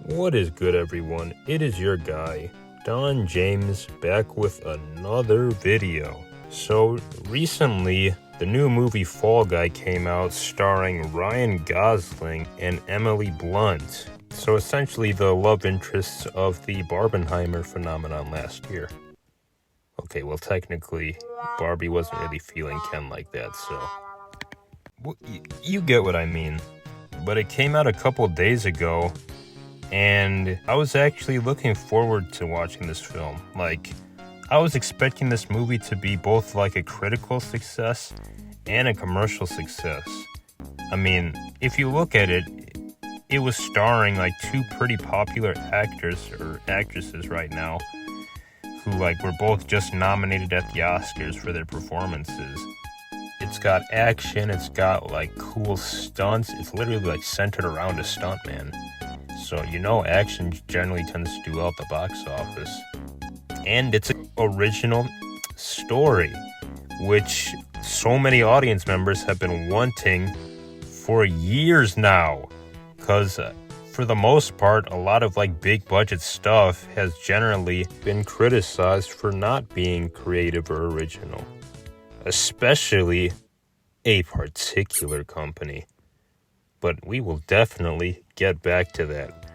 What is good, everyone? It is your guy, Don James, back with another video. So recently, the new movie Fall Guy came out starring Ryan Gosling and Emily Blunt. So essentially the love interests of the Barbenheimer phenomenon last year. Okay, well technically, Barbie wasn't really feeling Ken like that, so... Well, you get what I mean. But it came out a couple days ago, and I was actually looking forward to watching this film. Like, I was expecting this movie to be both like a critical success and a commercial success. I mean, if you look at it, it was starring like two pretty popular actors or actresses right now who like were both just nominated at the Oscars for their performances. It's got action, it's got like cool stunts, it's literally like centered around a stuntman. So you know action generally tends to do well at the box office. And it's an original story, which so many audience members have been wanting for years now. Because for the most part, a lot of like big budget stuff has generally been criticized for not being creative or original. Especially a particular company. But we will definitely get back to that.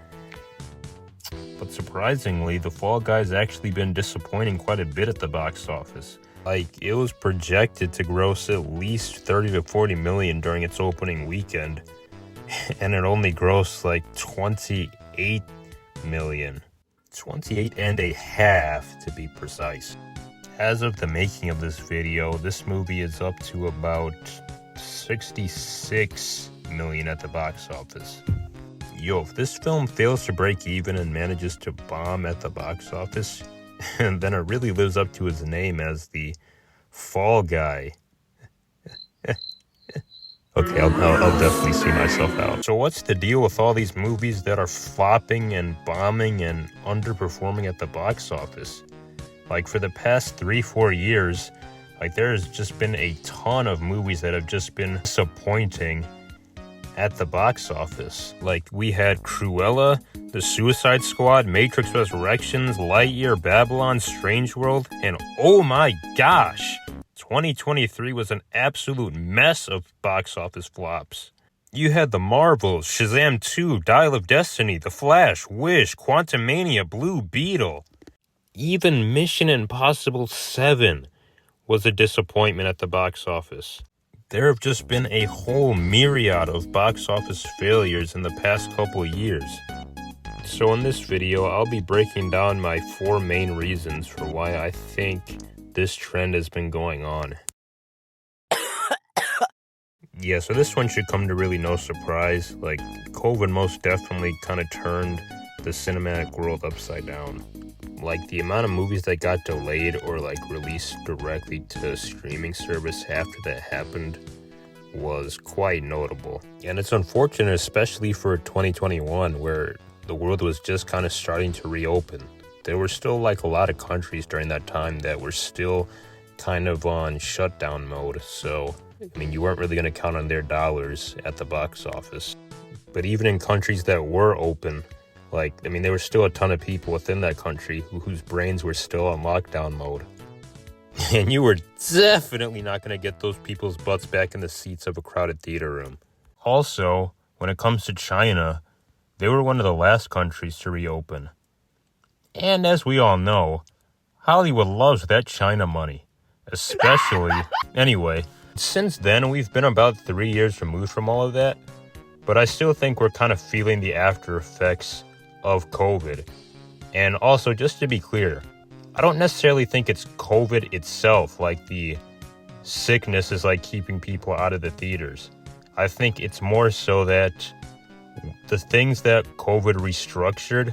But surprisingly, The Fall Guy's actually been disappointing quite a bit at the box office. Like, it was projected to gross at least 30 to 40 million during its opening weekend, and it only grossed like 28 million. 28 and a half to be precise. As of the making of this video, this movie is up to about 66 million at the box office. Yo, if this film fails to break even and manages to bomb at the box office, then it really lives up to its name as the Fall Guy. Okay, I'll definitely see myself out. So what's the deal with all these movies that are flopping and bombing and underperforming at the box office? Like, for the past 3-4 years, like, there's just been a ton of movies that have just been disappointing at the box office. Like, we had Cruella, The Suicide Squad, Matrix Resurrections, Lightyear, Babylon, Strange World, and oh my gosh, 2023 was an absolute mess of box office flops. You had The Marvels, Shazam 2, Dial of Destiny, The Flash, Wish, Quantumania, Blue Beetle. Even Mission Impossible 7 was a disappointment at the box office. There have just been a whole myriad of box office failures in the past couple of years. So in this video, I'll be breaking down my 4 main reasons for why I think this trend has been going on. Yeah, so this one should come to really no surprise. Like, COVID most definitely kind of turned the cinematic world upside down. Like, the amount of movies that got delayed or like released directly to streaming service after that happened was quite notable. And it's unfortunate, especially for 2021, where the world was just kind of starting to reopen. There were still like a lot of countries during that time that were still kind of on shutdown mode. So, I mean, you weren't really going to count on their dollars at the box office. But even in countries that were open, like, I mean, there were still a ton of people within that country whose brains were still on lockdown mode. And you were definitely not going to get those people's butts back in the seats of a crowded theater room. Also, when it comes to China, they were one of the last countries to reopen. And as we all know, Hollywood loves that China money. Especially, anyway, since then we've been about 3 years removed from all of that. But I still think we're kind of feeling the after effects of COVID. And also, just to be clear, I don't necessarily think it's COVID itself, like the sickness is like keeping people out of the theaters. I think it's more so that the things that COVID restructured,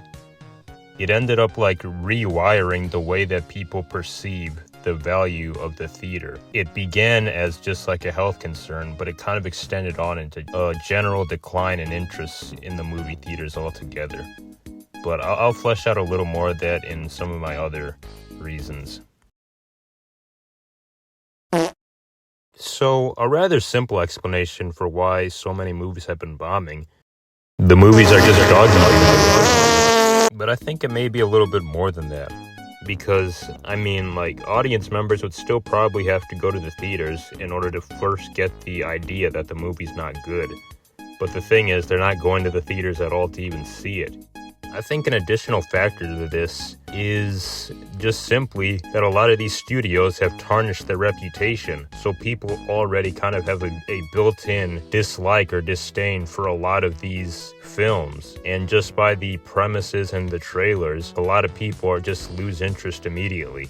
it ended up like rewiring the way that people perceive the value of the theater. It began as just like a health concern, but it kind of extended on into a general decline in interest in the movie theaters altogether. But I'll flesh out a little more of that in some of my other reasons. So, a rather simple explanation for why so many movies have been bombing. The movies are just dog movies. But I think it may be a little bit more than that. Because, I mean, like, audience members would still probably have to go to the theaters in order to first get the idea that the movie's not good. But the thing is, they're not going to the theaters at all to even see it. I think an additional factor to this is just simply that a lot of these studios have tarnished their reputation, so people already kind of have a built-in dislike or disdain for a lot of these films. And just by the premises and the trailers, a lot of people are just lose interest immediately.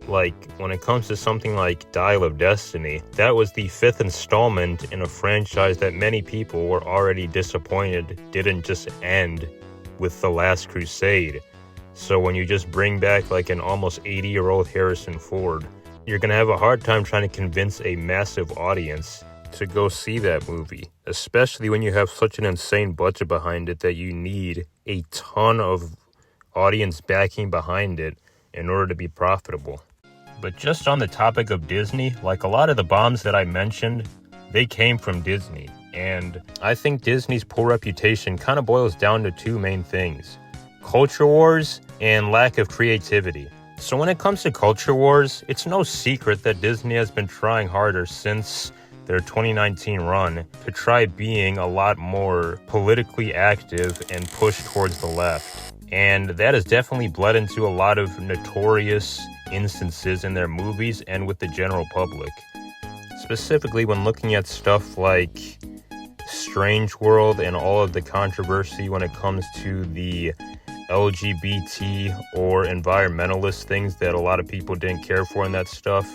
Like, when it comes to something like Dial of Destiny, that was the 5th installment in a franchise that many people were already disappointed didn't just end with The Last Crusade. So when you just bring back like an almost 80-year-old Harrison Ford, you're gonna have a hard time trying to convince a massive audience to go see that movie, especially when you have such an insane budget behind it that you need a ton of audience backing behind it in order to be profitable. But just on the topic of Disney, like a lot of the bombs that I mentioned, they came from Disney. And I think Disney's poor reputation kind of boils down to two main things: culture wars and lack of creativity. So when it comes to culture wars, it's no secret that Disney has been trying harder since their 2019 run to try being a lot more politically active and push towards the left. And that has definitely bled into a lot of notorious instances in their movies and with the general public. Specifically when looking at stuff like Strange World and all of the controversy when it comes to the LGBT or environmentalist things that a lot of people didn't care for in that stuff,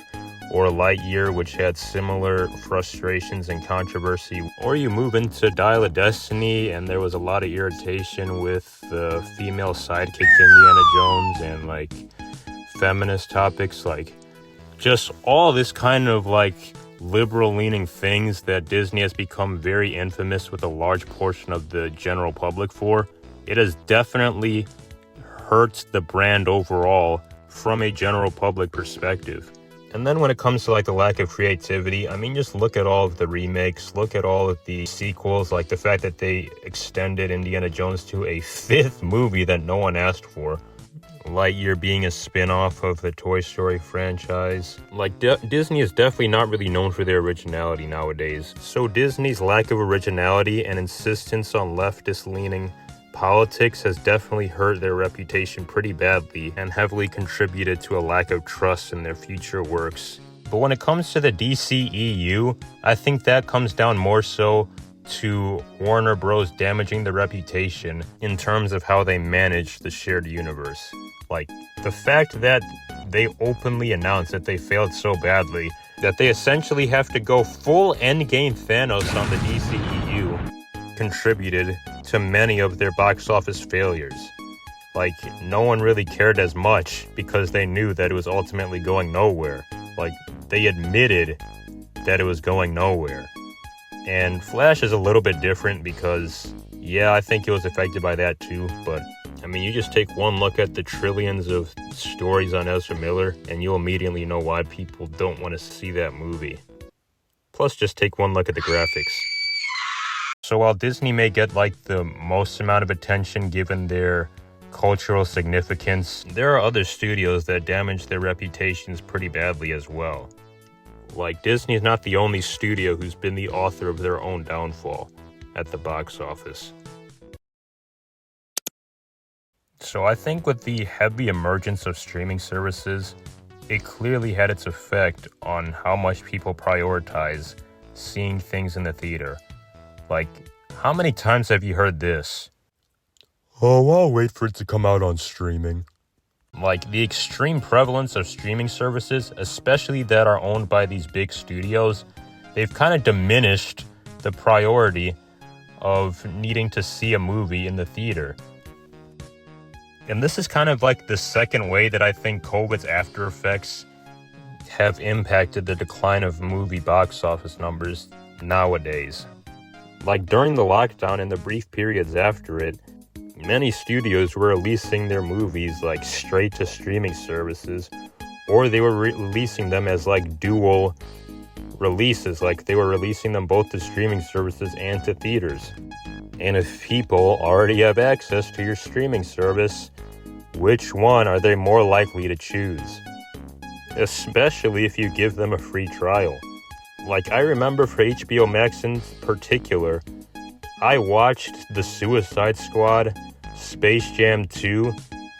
or Lightyear, which had similar frustrations and controversy. Or you move into Dial of Destiny and there was a lot of irritation with the female sidekicks Indiana Jones and like feminist topics, like just all this kind of like liberal-leaning things that Disney has become very infamous with a large portion of the general public for. It has definitely hurt the brand overall from a general public perspective. And then when it comes to like the lack of creativity, I mean, just look at all of the remakes, look at all of the sequels, like the fact that they extended Indiana Jones to a 5th movie that no one asked for. Lightyear being a spin-off of the Toy Story franchise. Like, Disney is definitely not really known for their originality nowadays. So Disney's lack of originality and insistence on leftist-leaning politics has definitely hurt their reputation pretty badly and heavily contributed to a lack of trust in their future works. But when it comes to the DCEU, I think that comes down more so to Warner Bros. Damaging the reputation in terms of how they manage the shared universe. Like, the fact that they openly announced that they failed so badly that they essentially have to go full endgame Thanos on the DCEU contributed to many of their box office failures. Like, no one really cared as much because they knew that it was ultimately going nowhere. Like, they admitted that it was going nowhere. And Flash is a little bit different because, yeah, I think it was affected by that too, but I mean, you just take one look at the trillions of stories on Ezra Miller and you'll immediately know why people don't want to see that movie. Plus, just take one look at the graphics. So while Disney may get like the most amount of attention given their cultural significance, there are other studios that damage their reputations pretty badly as well. Like, Disney is not the only studio who's been the author of their own downfall at the box office. So I think with the heavy emergence of streaming services, it clearly had its effect on how much people prioritize seeing things in the theater. Like, how many times have you heard this? Oh, I'll wait for it to come out on streaming. Like, the extreme prevalence of streaming services, especially that are owned by these big studios, they've kind of diminished the priority of needing to see a movie in the theater. And this is kind of like the second way that I think COVID's after effects have impacted the decline of movie box office numbers nowadays. Like, during the lockdown and the brief periods after it, many studios were releasing their movies like straight to streaming services, or they were releasing them as like dual releases, like they were releasing them both to streaming services and to theaters. And if people already have access to your streaming service, which one are they more likely to choose? Especially if you give them a free trial. Like, I remember for HBO Max in particular, I watched The Suicide Squad, Space Jam 2,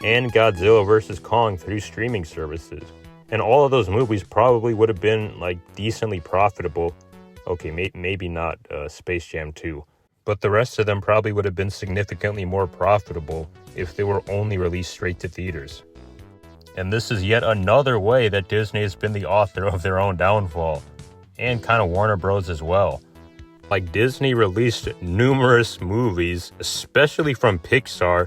and Godzilla vs. Kong through streaming services. And all of those movies probably would have been, like, decently profitable. Okay, maybe not Space Jam 2. But the rest of them probably would have been significantly more profitable if they were only released straight to theaters. And this is yet another way that Disney has been the author of their own downfall. And kind of Warner Bros. As well. Like, Disney released numerous movies, especially from Pixar,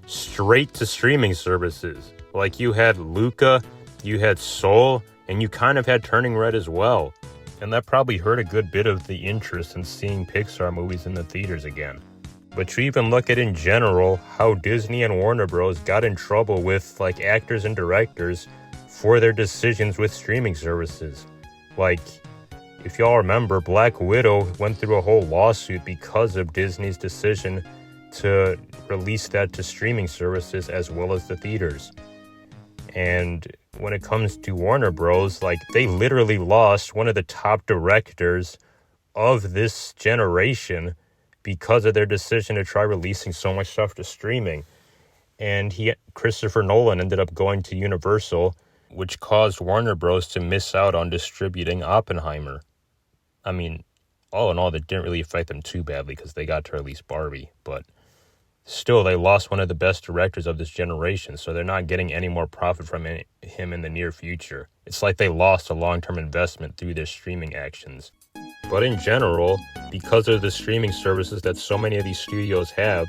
straight to streaming services. Like, you had Luca, you had Soul, and you kind of had Turning Red as well. And that probably hurt a good bit of the interest in seeing Pixar movies in the theaters again. But to even look at in general how Disney and Warner Bros. Got in trouble with, like, actors and directors for their decisions with streaming services. Like, if y'all remember, Black Widow went through a whole lawsuit because of Disney's decision to release that to streaming services as well as the theaters. And when it comes to Warner Bros., like, they literally lost one of the top directors of this generation because of their decision to try releasing so much stuff to streaming. And Christopher Nolan ended up going to Universal, which caused Warner Bros. To miss out on distributing Oppenheimer. I mean, all in all, that didn't really affect them too badly because they got to release Barbie, but still, they lost one of the best directors of this generation, so they're not getting any more profit from him in the near future. It's like they lost a long-term investment through their streaming actions. But in general, because of the streaming services that so many of these studios have,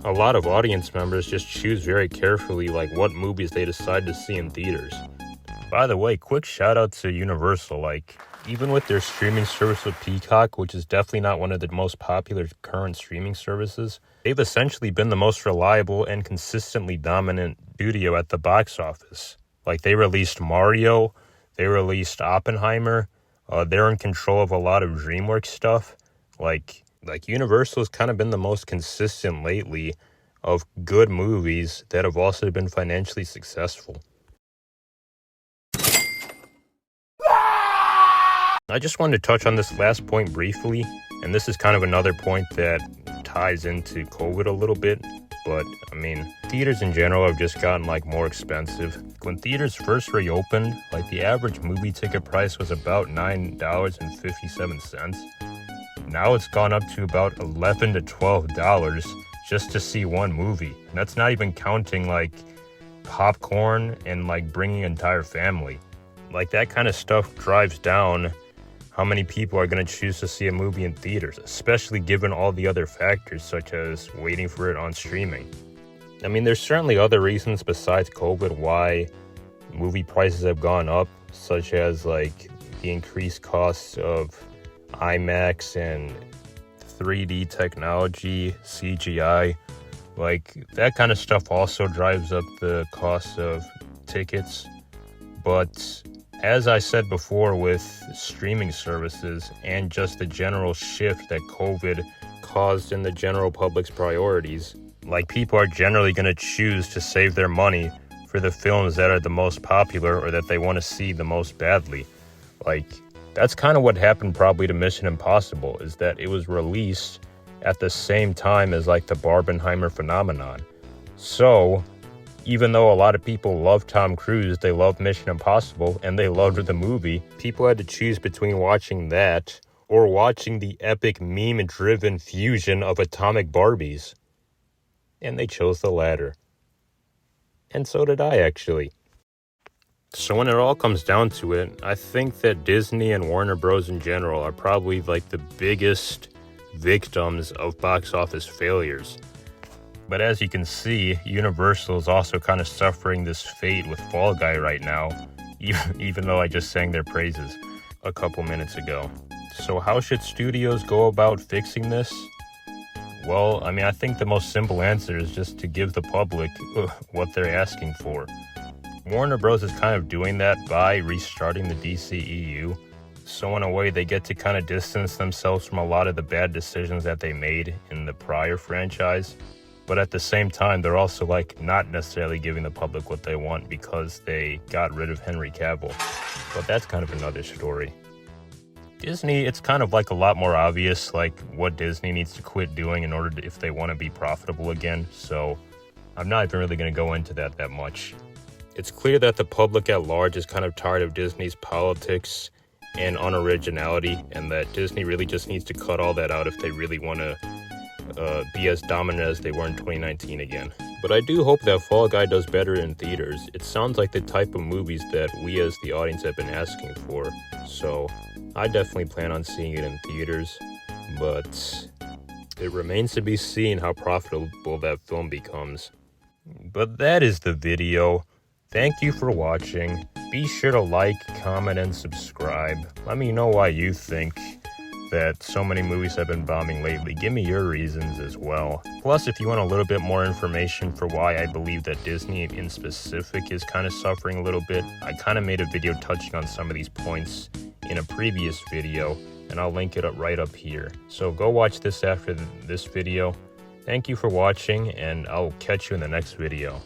a lot of audience members just choose very carefully, like, what movies they decide to see in theaters. By the way, quick shout out to Universal. Like, even with their streaming service with Peacock, which is definitely not one of the most popular current streaming services, they've essentially been the most reliable and consistently dominant studio at the box office. Like, they released Mario, they released Oppenheimer, they're in control of a lot of DreamWorks stuff. Like Universal's kind of been the most consistent lately of good movies that have also been financially successful. I just wanted to touch on this last point briefly, and this is kind of another point that ties into COVID a little bit, but I mean, theaters in general have just gotten, like, more expensive. When theaters first reopened, like, the average movie ticket price was about $9.57. Now it's gone up to about $11 to $12 just to see one movie. And that's not even counting, like, popcorn and, like, bringing an entire family. Like, that kind of stuff drives down how many people are going to choose to see a movie in theaters, especially given all the other factors such as waiting for it on streaming. I mean, there's certainly other reasons besides COVID why movie prices have gone up, such as, like, the increased costs of IMAX and 3D technology, CGI. Like, that kind of stuff also drives up the cost of tickets. But as I said before, with streaming services and just the general shift that COVID caused in the general public's priorities, like, people are generally going to choose to save their money for the films that are the most popular or that they want to see the most badly. Like, that's kind of what happened probably to Mission Impossible, is that it was released at the same time as, like, the Barbenheimer phenomenon. So, even though a lot of people love Tom Cruise, they love Mission Impossible, and they loved the movie, people had to choose between watching that or watching the epic meme-driven fusion of atomic Barbies. And they chose the latter. And so did I, actually. So when it all comes down to it, I think that Disney and Warner Bros. In general are probably, like, the biggest victims of box office failures. But as you can see, Universal is also kind of suffering this fate with Fall Guy right now, even though I just sang their praises a couple minutes ago. So how should studios go about fixing this? Well, I mean, I think the most simple answer is just to give the public what they're asking for. Warner Bros. Is kind of doing that by restarting the DCEU, So in a way, they get to kind of distance themselves from a lot of the bad decisions that they made in the prior franchise. But at the same time, they're also like not necessarily giving the public what they want because they got rid of Henry Cavill. But that's kind of another story. Disney, it's kind of like a lot more obvious like what Disney needs to quit doing in order to, if they want to be profitable again. So I'm not even really going to go into that much. It's clear that the public at large is kind of tired of Disney's politics and unoriginality, and that Disney really just needs to cut all that out if they really want to be as dominant as they were in 2019 again. But I do hope that Fall Guy does better in theaters. It sounds like the type of movies that we as the audience have been asking for, so I definitely plan on seeing it in theaters, but it remains to be seen how profitable that film becomes. But that is the video. Thank you for watching. Be sure to like, comment, and subscribe. Let me know why you think that so many movies have been bombing lately. Give me your reasons as well. Plus, if you want a little bit more information for why I believe that Disney in specific is kind of suffering a little bit, I kind of made a video touching on some of these points in a previous video, and I'll link it up right up here. So go watch this after this video. Thank you for watching, and I'll catch you in the next video.